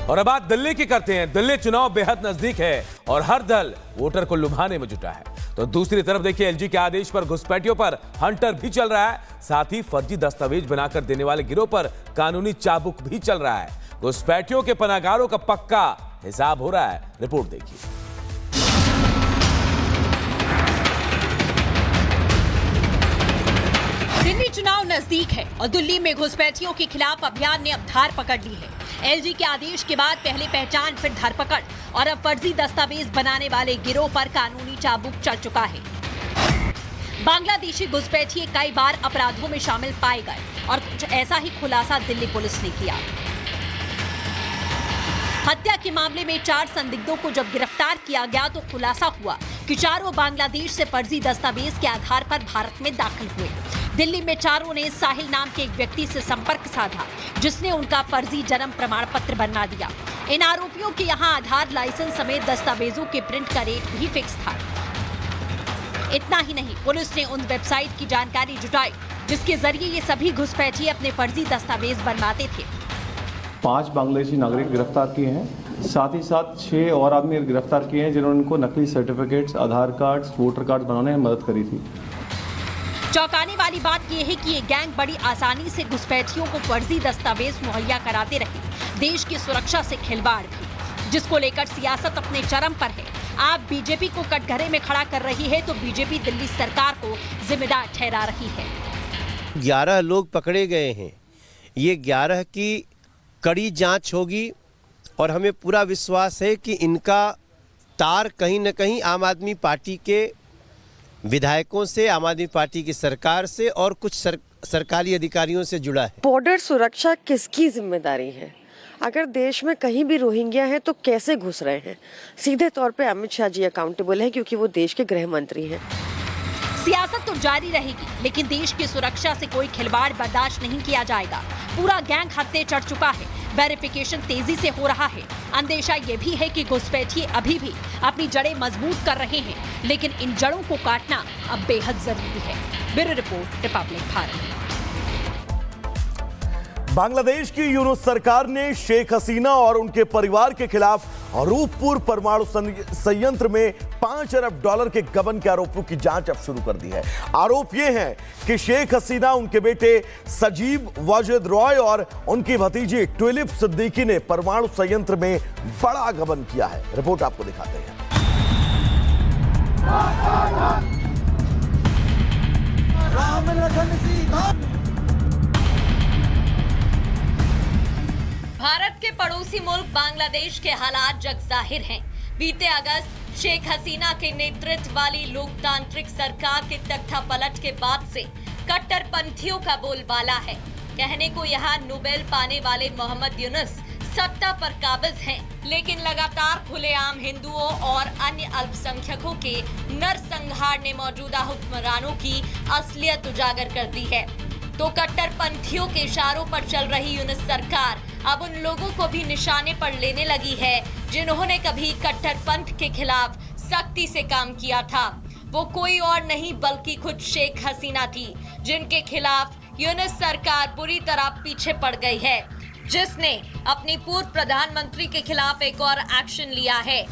और अब बात दिल्ली की करते हैं। दिल्ली चुनाव बेहद नजदीक है और हर दल वोटर को लुभाने में जुटा है। तो दूसरी तरफ देखिए, एलजी के आदेश पर घुसपैठियों पर हंटर भी चल रहा है। साथ ही फर्जी दस्तावेज बनाकर देने वाले गिरोह पर कानूनी चाबुक भी चल रहा है। घुसपैठियों के पनागारों का पक्का हिसाब हो रहा है। रिपोर्ट देखिए। दिल्ली चुनाव नजदीक है और दिल्ली में घुसपैठियों के खिलाफ अभियान ने अब धार पकड़ ली है। एलजी के आदेश के बाद पहले पहचान फिर धरपकड़ और अब फर्जी दस्तावेज बनाने वाले गिरोह पर कानूनी चाबुक चल चुका है। बांग्लादेशी घुसपैठिए कई बार अपराधों में शामिल पाए गए और कुछ ऐसा ही खुलासा दिल्ली पुलिस ने किया। हत्या के मामले में 4 संदिग्धों को जब गिरफ्तार किया गया तो खुलासा हुआ कि चारों बांग्लादेश से फर्जी दस्तावेज के आधार पर भारत में दाखिल हुए। दिल्ली में चारों ने साहिल नाम के एक व्यक्ति से संपर्क साधा, जिसने उनका फर्जी जन्म प्रमाण पत्र बनवा दिया। इन आरोपियों के यहां आधार लाइसेंस समेत दस्तावेजों के प्रिंट का रेट भी फिक्स था। इतना ही नहीं, पुलिस ने उन वेबसाइट की जानकारी जुटाई जिसके जरिए ये सभी घुसपैठिए अपने फर्जी दस्तावेज बनवाते थे। 5 बांग्लादेशी नागरिक गिरफ्तार किए हैं। साथ ही साथ 6 और आदमी गिरफ्तार किए हैं जिन्होंने उनको नकली सर्टिफिकेट्स, आधार कार्ड्स, वोटर कार्ड बनाने में मदद करी थी। चौंकाने वाली बात यह है कि ये गैंग बड़ी आसानी से घुसपैठियों को फर्जी दस्तावेज मुहैया कराते रहे। देश की सुरक्षा से खिलवाड़ भी, जिसको लेकर सियासत अपने चरम पर है। आप बीजेपी को कटघरे में खड़ा कर रही है तो बीजेपी दिल्ली सरकार को जिम्मेदार ठहरा रही है। 11 लोग पकड़े गए हैं। ये 11 की कड़ी जांच होगी और हमें पूरा विश्वास है कि इनका तार कहीं न कहीं आम आदमी पार्टी के विधायकों से, आम आदमी पार्टी की सरकार से और कुछ सरकारी अधिकारियों से जुड़ा है। बॉर्डर सुरक्षा किसकी जिम्मेदारी है? अगर देश में कहीं भी रोहिंग्या हैं तो कैसे घुस रहे हैं? सीधे तौर पे अमित शाह जी अकाउंटेबल है, क्योंकि वो देश के गृह मंत्री हैं। सियासत तो जारी रहेगी, लेकिन देश की सुरक्षा से कोई खिलवाड़ बर्दाश्त नहीं किया जाएगा। पूरा गैंग हत्थे चढ़ चुका है। वेरिफिकेशन तेजी से हो रहा है। अंदेशा ये भी है कि घुसपैठिए अभी भी अपनी जड़ें मजबूत कर रहे हैं, लेकिन इन जड़ों को काटना अब बेहद जरूरी है। Bureau report, Republic Bharat. Bangladesh की यूनुस सरकार ने शेख हसीना और उनके परिवार के खिलाफ रूपपुर परमाणु संयंत्र में $5 अरब के गबन के आरोपों की जांच अब शुरू कर दी है। आरोप यह है कि शेख हसीना, उनके बेटे सजीब वाजिद रॉय और उनकी भतीजी ट्यूलिप सिद्दीकी ने परमाणु संयंत्र में बड़ा गबन किया है। रिपोर्ट आपको दिखाते हैं। भारत के पड़ोसी मुल्क बांग्लादेश के हालात जगजाहिर हैं। बीते अगस्त शेख हसीना के नेतृत्व वाली लोकतांत्रिक सरकार के तख्तापलट के बाद से कट्टरपंथियों का बोलबाला है। कहने को यहाँ नोबेल पाने वाले मोहम्मद यूनुस सत्ता पर काबिज हैं, लेकिन लगातार खुलेआम हिंदुओं और अन्य अल्पसंख्यकों के नरसंहार ने मौजूदा हुक्मरानों की असलियत उजागर कर दी है। तो कट्टरपंथियों के इशारों पर चल रही यूनुस सरकार अब उन लोगों को भी निशाने पर लेने लगी है जिन्होंने कभी कट्टरपंथ के खिलाफ सख्ती से काम किया था। वो कोई और नहीं बल्कि खुद शेख हसीना थी, जिनके खिलाफ यूनुस सरकार बुरी तरह पीछे पड़ गई है, जिसने अपनी पूर्व प्रधानमंत्री के खिलाफ एक और एक्शन लिया है।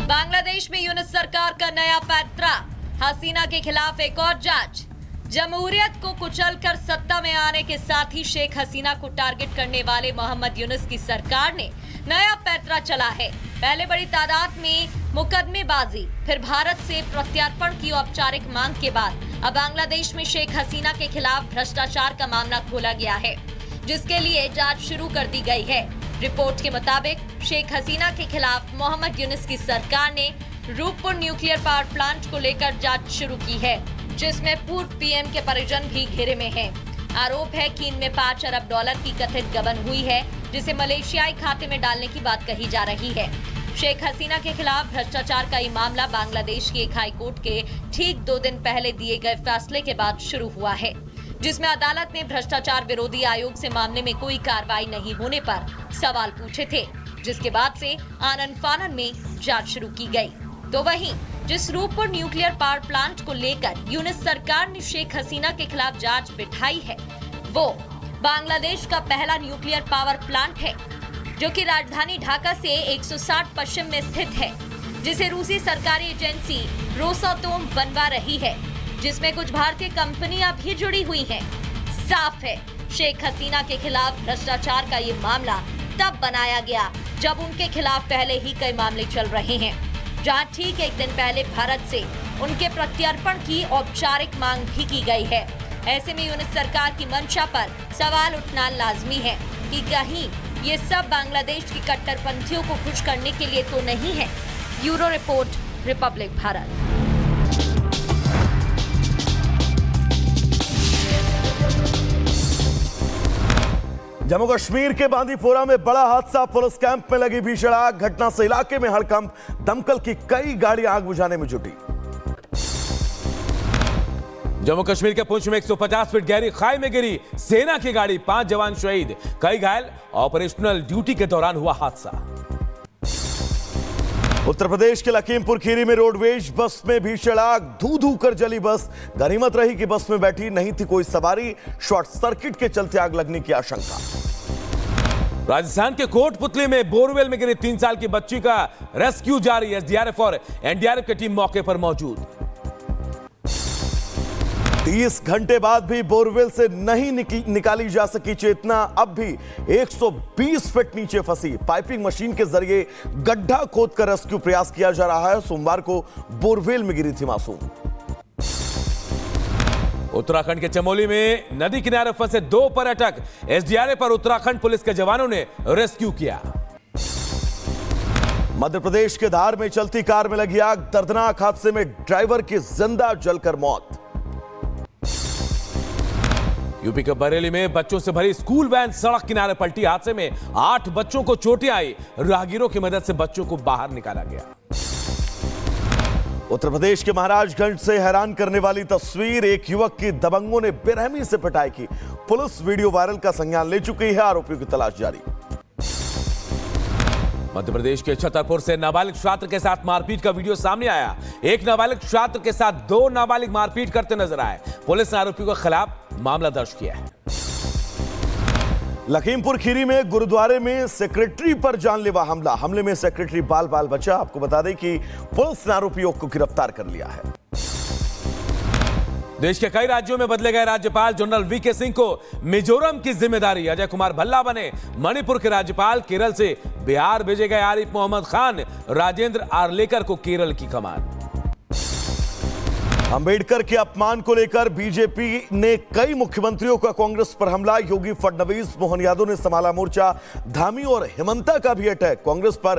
बांग्लादेश में यूनुस सरकार का नया पैंतरा, हसीना के खिलाफ एक और जांच। जमहूरियत को कुचलकर सत्ता में आने के साथ ही शेख हसीना को टारगेट करने वाले मोहम्मद यूनुस की सरकार ने नया पैंतरा चला है। पहले बड़ी तादाद में मुकदमेबाजी, फिर भारत से प्रत्यार्पण की औपचारिक मांग के बाद अब बांग्लादेश में शेख हसीना के खिलाफ भ्रष्टाचार का मामला खोला गया है, जिसके लिए जांच शुरू कर दी गई है। रिपोर्ट के मुताबिक शेख हसीना के खिलाफ मोहम्मद यूनुस की सरकार ने रूपपुर न्यूक्लियर पावर प्लांट को लेकर जांच शुरू की है, जिसमें पूर्व पीएम के परिजन भी घेरे में हैं। आरोप है कि इनमें $5 अरब की कथित गबन हुई है, जिसे मलेशियाई खाते में डालने की बात कही जा रही है। शेख हसीना के खिलाफ भ्रष्टाचार का ये मामला बांग्लादेश की एक हाई कोर्ट के ठीक 2 दिन पहले दिए गए फैसले के बाद शुरू हुआ है, जिसमें अदालत ने भ्रष्टाचार विरोधी आयोग से मामले में कोई कार्रवाई नहीं होने पर सवाल पूछे थे, जिसके बाद से आनन फानन में जांच शुरू की गई। तो वहीं जिस रूपपुर न्यूक्लियर पावर प्लांट को लेकर यूनुस सरकार ने शेख हसीना के खिलाफ जांच बिठाई है, वो बांग्लादेश का पहला न्यूक्लियर पावर प्लांट है, जो कि राजधानी ढाका से 160 पश्चिम में स्थित है, जिसे रूसी सरकारी एजेंसी रोसातोम बनवा रही है, जिसमें कुछ भारतीय कंपनियां भी जुड़ी हुई हैं। साफ है, शेख हसीना के खिलाफ भ्रष्टाचार का ये मामला तब बनाया गया जब उनके खिलाफ पहले ही कई मामले चल रहे हैं, जहां ठीक एक दिन पहले भारत से उनके प्रत्यर्पण की औपचारिक मांग भी की गई है। ऐसे में यूनिस सरकार की मंशा पर सवाल उठना लाजमी है कि कहीं ये सब बांग्लादेश की कट्टरपंथियों को खुश करने के लिए तो नहीं है। Bureau report, Republic Bharat. Jammu Kashmir के बांदीपोरा में बड़ा हादसा, पुलिस कैंप में लगी भीषण आग। घटना से इलाके में हड़कंप, दमकल की कई गाड़ियां आग बुझाने में जुटी। जम्मू कश्मीर के पुंछ में 150 फीट गहरी खाई में गिरी सेना की गाड़ी, 5 जवान शहीद, कई घायल। ऑपरेशनल ड्यूटी के दौरान हुआ हादसा। उत्तर प्रदेश के लखीमपुर खीरी में रोडवेज बस में भीषण आग, धू धू कर जली बस। गनीमत रही कि बस में बैठी नहीं थी कोई सवारी, शॉर्ट सर्किट के चलते आग लगने की आशंका। राजस्थान के कोटपुतली में बोरवेल में गिरी 3 साल की बच्ची का रेस्क्यू जारी। एसडीआरएफ और एनडीआरएफ की टीम मौके पर मौजूद। 30 घंटे बाद भी बोरवेल से नहीं निकाली जा सकी चेतना, अब भी 120 फीट नीचे फंसी। पाइपिंग मशीन के जरिए गड्ढा खोदकर रेस्क्यू प्रयास किया जा रहा है। सोमवार को बोरवेल में गिरी थी मासूम। उत्तराखंड के चमोली में नदी किनारे फंसे 2 पर्यटक, एसडीआरएफ और उत्तराखंड पुलिस के जवानों ने रेस्क्यू किया। मध्य प्रदेश के धार में चलती कार में लगी आग, दर्दनाक हादसे में ड्राइवर की जिंदा जलकर मौत। यूपी के बरेली में बच्चों से भरी स्कूल वैन सड़क किनारे पलटी। हादसे में 8 बच्चों को चोटें आई। राहगीरों की मदद से बच्चों को बाहर निकाला गया। उत्तर प्रदेश के महाराजगंज से हैरान करने वाली तस्वीर, एक युवक की दबंगों ने बेरहमी से पिटाई की। पुलिस वीडियो वायरल का संज्ञान ले चुकी है, आरोपियों की तलाश जारी। मध्य प्रदेश के छतरपुर से नाबालिग छात्र के साथ मारपीट का वीडियो सामने आया। एक नाबालिग छात्र के साथ 2 नाबालिग मारपीट करते नजर आए। पुलिस ने आरोपियों के खिलाफ मामला दर्ज किया है। लखीमपुर खीरी में गुरुद्वारे में सेक्रेटरी पर जानलेवा हमला, हमले में सेक्रेटरी बाल बाल बचा। आपको बता दें कि पुलिस ने आरोपियों को गिरफ्तार कर लिया है। देश के कई राज्यों में बदले गए राज्यपाल, जनरल वीके सिंह को मिजोरम की जिम्मेदारी। अजय कुमार भल्ला बने मणिपुर के राज्यपाल। केरल से बिहार भेजे गए आरिफ मोहम्मद खान, राजेंद्र आर्लेकर को केरल की कमान। अंबेडकर के अपमान को लेकर बीजेपी ने कई मुख्यमंत्रियों का कांग्रेस पर हमला। योगी फडणवीस, मोहन यादव ने संभाला मोर्चा। धामी और हिमंता का भी अटैक, कांग्रेस पर